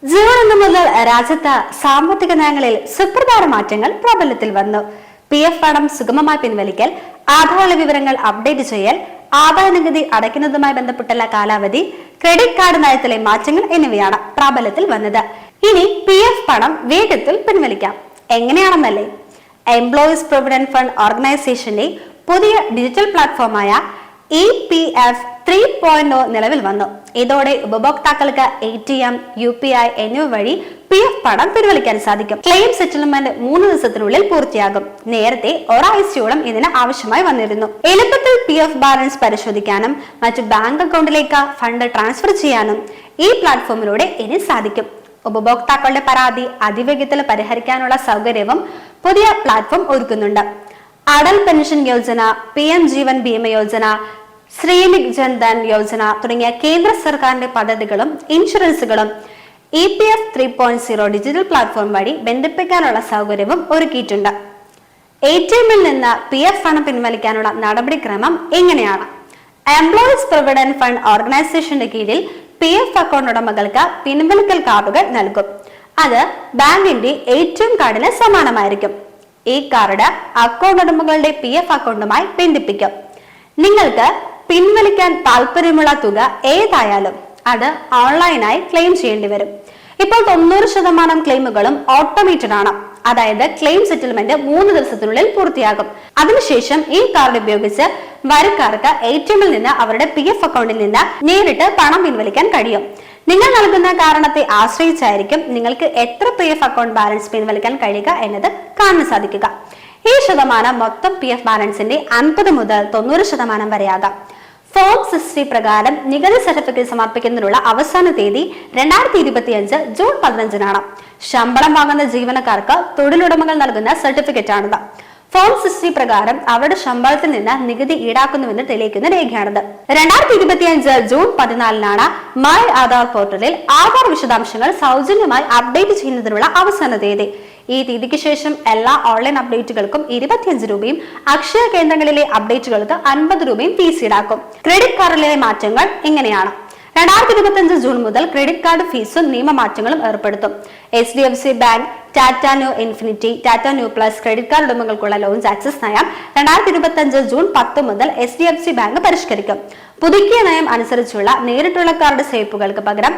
June 1 മുതൽ രാജ്യത്ത് സാമ്പത്തിക നയങ്ങളിൽ സുപ്രധാന മാറ്റങ്ങൾ പ്രാബല്യത്തിൽ വന്നു. PF പണം സുഗമമായി പിൻവലിക്കൽ, ആധാർ വിവരങ്ങൾ അപ്ഡേറ്റ് ചെയ്യൽ, ആദായ നികുതി അടയ്ക്കുന്നതുമായി ബന്ധപ്പെട്ടുള്ള കാലാവധി, ക്രെഡിറ്റ് കാർഡ് നയത്തിലെ മാറ്റങ്ങൾ എന്നിവയാണ് പ്രാബല്യത്തിൽ വന്നത്. ഇനി PF പണം വേഗത്തിൽ പിൻവലിക്കാം. എങ്ങനെയാണെന്നല്ലേ? എംപ്ലോയീസ് പ്രൊവിഡന്റ് ഫണ്ട് ഓർഗനൈസേഷന്റെ പുതിയ ഡിജിറ്റൽ പ്ലാറ്റ്ഫോമായ EPF 3.0 നിലവിൽ വന്നു. ഇതോടെ ഉപഭോക്താക്കൾക്ക് ATM, UPI എന്നിവ വഴി PF പണം പിൻവലിക്കാൻ സാധിക്കും. ക്ലെയിം സെറ്റിൽമെന്റ് 3 ദിവസത്തിനുള്ളിൽ പൂർത്തിയാകും. നേരത്തെ ഒരാഴ്ചയോളം ഇതിന് ആവശ്യമായി വന്നിരുന്നു. എളുപ്പത്തിൽ PF ബാലൻസ് പരിശോധിക്കാനും മറ്റു ബാങ്ക് അക്കൗണ്ടിലേക്ക് ഫണ്ട് ട്രാൻസ്ഫർ ചെയ്യാനും ഈ പ്ലാറ്റ്ഫോമിലൂടെ ഇനി സാധിക്കും. ഉപഭോക്താക്കളുടെ പരാതി അതിവേഗത്തിൽ പരിഹരിക്കാനുള്ള സൗകര്യവും പുതിയ പ്ലാറ്റ്ഫോം ഒരുക്കുന്നുണ്ട്. അടൽ പെൻഷൻ യോജന, PM ജീവൻ ബീമ യോജന, ശ്രീനിക് ജൻധൻ യോജന തുടങ്ങിയ കേന്ദ്ര സർക്കാരിന്റെ പദ്ധതികളും ഇൻഷുറൻസുകളും EPF 3.0 ഡിജിറ്റൽ പ്ലാറ്റ്ഫോം വഴി ബന്ധിപ്പിക്കാനുള്ള സൗകര്യവും ഒരുക്കിയിട്ടുണ്ട്. ATM-ൽ നിന്ന് PF പണം പിൻവലിക്കാനുള്ള നടപടിക്രമം എങ്ങനെയാണ്? എംപ്ലോയീസ് പ്രൊവിഡന്റ് ഫണ്ട് ഓർഗനൈസേഷന്റെ കീഴിൽ PF അക്കൗണ്ട് ഉടമകൾക്ക് പിൻവലിക്കൽ കാർഡുകൾ നൽകും. അത് ബാങ്കിന്റെ ATM കാർഡിന് സമാനമായിരിക്കും. ഈ കാർഡ് അക്കൗണ്ട് ഉടമകളുടെ PF അക്കൗണ്ടുമായി ബന്ധിപ്പിക്കും. നിങ്ങൾക്ക് പിൻവലിക്കാൻ താല്പര്യമുള്ള തുക ഏതായാലും അത് ഓൺലൈനായി ക്ലെയിം ചെയ്യേണ്ടി വരും. ഇപ്പോൾ 90% ക്ലെയിമുകളും ഓട്ടോമേറ്റഡ് ആണ്. അതായത് ക്ലെയിം സെറ്റിൽമെന്റ് 3 ദിവസത്തിനുള്ളിൽ പൂർത്തിയാകും. അതിനുശേഷം ഈ കാർഡ് ഉപയോഗിച്ച് വരിക്കാർക്ക് ATM-ൽ നിന്ന് അവരുടെ PF അക്കൗണ്ടിൽ നിന്ന് നേരിട്ട് പണം പിൻവലിക്കാൻ കഴിയും. നിങ്ങൾ നൽകുന്ന കാരണത്തെ ആശ്രയിച്ചായിരിക്കും നിങ്ങൾക്ക് എത്ര PF അക്കൗണ്ട് ബാലൻസ് പിൻവലിക്കാൻ കഴിയുക എന്നത് കാണാൻ സാധിക്കുക. ഈ ശതമാനം മൊത്തം PF ബാലൻസിന്റെ 50 മുതൽ 90% വരെയാകാം. ഫോം 60 പ്രകാരം നികുതി സർട്ടിഫിക്കറ്റ് സമർപ്പിക്കുന്നതിനുള്ള അവസാന തീയതി 2025 ജൂൺ 15-നാണ്. ശമ്പളം വാങ്ങുന്ന ജീവനക്കാർക്ക് തൊഴിലുടമകൾ നൽകുന്ന സർട്ടിഫിക്കറ്റ് ആണിത്. ഫോം 60 പ്രകാരം അവരുടെ ശമ്പളത്തിൽ നിന്ന് നികുതി ഈടാക്കുന്നുവെന്ന് തെളിയിക്കുന്ന രേഖയാണിത്. 2025 ജൂൺ 14-നാണ് മൈ ആധാർ പോർട്ടലിൽ ആധാർ വിശദാംശങ്ങൾ സൗജന്യമായി അപ്ഡേറ്റ് ചെയ്യുന്നതിനുള്ള അവസാന തീയതി. ഈ തീയതിക്ക് ശേഷം എല്ലാ ഓൺലൈൻ അപ്ഡേറ്റുകൾക്കും 25 രൂപയും അക്ഷയ കേന്ദ്രങ്ങളിലെ അപ്ഡേറ്റുകൾക്ക് 50 രൂപയും ഫീസ് ഈടാക്കും. ക്രെഡിറ്റ് കാർഡിലെ മാറ്റങ്ങൾ എങ്ങനെയാണ്? 2025 ജൂൺ മുതൽ ക്രെഡിറ്റ് കാർഡ് ഫീസും നിയമമാറ്റങ്ങളും ഏർപ്പെടുത്തും. HDFC bank, Tata new infinity, Tata new plus credit card ഉടമകൾക്കുള്ള ലോൺസ് ആക്സസ് നയം 2025 ജൂൺ 10 മുതൽ HDFC ബാങ്ക് പരിഷ്കരിക്കും. പുതുക്കിയ നയം അനുസരിച്ചുള്ള നേരിട്ടുള്ള കാർഡ് സേവകൾക്ക് പകരം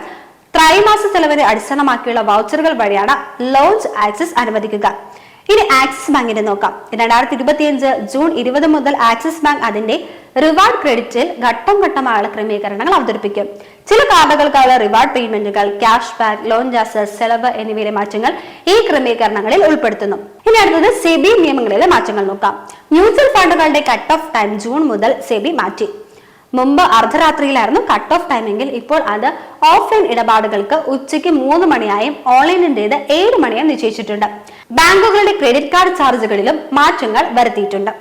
ത്രൈമാസ ചെലവിനെ അടിസ്ഥാനമാക്കിയുള്ള വൗച്ചറുകൾ വഴിയാണ് ലോഞ്ച് ആക്സസ് അനുവദിക്കുക. ഇനി ആക്സിസ് ബാങ്കിന്റെ നോക്കാം. 2025 ജൂൺ 20 മുതൽ ആക്സിസ് ബാങ്ക് അതിന്റെ റിവാർഡ് ക്രെഡിറ്റിൽ ഘട്ടം ഘട്ടമായുള്ള ക്രമീകരണങ്ങൾ അവതരിപ്പിക്കും. ചില കാർഡുകൾക്കുള്ള റിവാർഡ് പേയ്മെന്റുകൾ, ക്യാഷ് ബാക്ക്, ലോഞ്ച് ആക്സസ്, ചെലവ് എന്നിവയിലെ മാറ്റങ്ങൾ ഈ ക്രമീകരണങ്ങളിൽ ഉൾപ്പെടുത്തുന്നു. ഇനി അടുത്തത് SEBI നിയമങ്ങളിലെ മാറ്റങ്ങൾ നോക്കാം. മ്യൂച്വൽ ഫണ്ടുകളുടെ കട്ട് ഓഫ് ടൈം ജൂൺ മുതൽ SEBI മാറ്റി. മുമ്പ് അർദ്ധരാത്രിയിലായിരുന്നു കട്ട് ഓഫ് ടൈമെങ്കിൽ ഇപ്പോൾ അത് ഓഫ്ലൈൻ ഇടപാടുകൾക്ക് ഉച്ചയ്ക്ക് 3 മണിയായും ഓൺലൈനിന്റേത് 7 മണിയായും നിശ്ചയിച്ചിട്ടുണ്ട്. ബാങ്കുകളുടെ ക്രെഡിറ്റ് കാർഡ് ചാർജുകളിലും മാറ്റങ്ങൾ വരുത്തിയിട്ടുണ്ട്.